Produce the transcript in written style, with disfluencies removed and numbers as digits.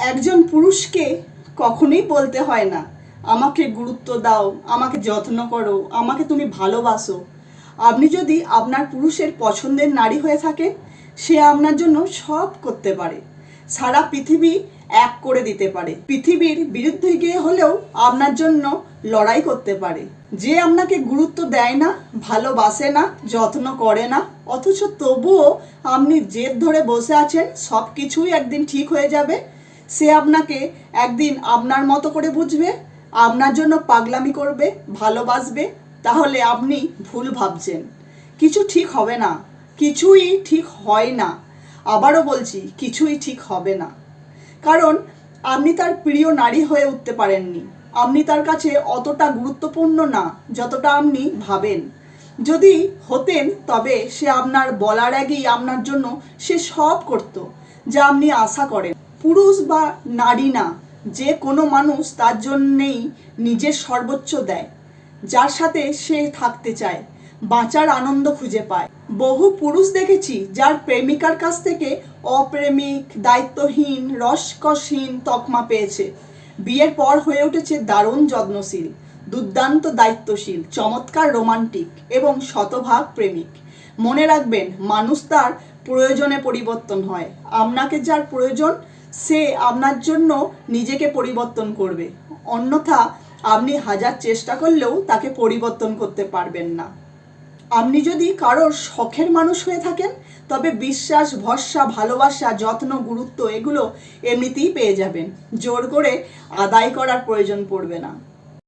একজন পুরুষকে কখনোই বলতে হয় না আমাকে গুরুত্ব দাও, আমাকে যত্ন করো, আমাকে তুমি ভালোবাসো। আপনি যদি আপনার পুরুষের পছন্দের নারী হয়ে থাকেন, সে আপনার জন্য সব করতে পারে, সারা পৃথিবী এক করে দিতে পারে, পৃথিবীর বিরুদ্ধে গিয়ে হলেও আপনার জন্য লড়াই করতে পারে। যে আপনাকে গুরুত্ব দেয় না, ভালোবাসে না, যত্ন করে না, অথচ তবুও আপনি জেদ ধরে বসে আছেন সব কিছুই একদিন ঠিক হয়ে যাবে, সে আপনাকে একদিন আপনার মতো করে বুঝবে, আপনার জন্য পাগলামি করবে, ভালোবাসবে, তাহলে আপনি ভুল ভাবছেন। কিছু ঠিক হবে না, কিছুই ঠিক হয় না। আবারও বলছি, কিছুই ঠিক হবে না। কারণ আপনি তার প্রিয় নারী হয়ে উঠতে পারেননি, আপনি তার কাছে অতটা গুরুত্বপূর্ণ না যতটা আপনি ভাবেন। যদি হতেন তবে সে আপনার বলার আগেই আপনার জন্য সে সব করত যা আপনি আশা করেন। পুরুষ বা নারী না, যে কোনো মানুষ তার জন্যেই নিজের সর্বোচ্চ দেয়, যার সাথে সে থাকতে চায়, বাঁচার আনন্দ খুঁজে পায়। বহু পুরুষ দেখেছি যার প্রেমিকার কাছ থেকে অপ্রেমিক, দায়িত্বহীন, রসকসহীন তকমা পেয়েছে। বিয়ের পর হয়ে উঠেছে দারুণ যত্নশীল, দুর্দান্ত দায়িত্বশীল, চমৎকার রোমান্টিক এবং শতভাগ প্রেমিক। মনে রাখবেন, মানুষ তার প্রয়োজনে পরিবর্তন হয়। আপনাকে যার প্রয়োজন সে আপনার জন্য নিজেকে পরিবর্তন করবে, অন্যথা আপনি হাজার চেষ্টা করলেও তাকে পরিবর্তন করতে পারবেন না। আপনি যদি কারোর শখের মানুষ হয়ে থাকেন, তবে বিশ্বাস, ভরসা, ভালোবাসা, যত্ন, গুরুত্ব এগুলো এমনিতেই পেয়ে যাবেন, জোর করে আদায় করার প্রয়োজন পড়বে না।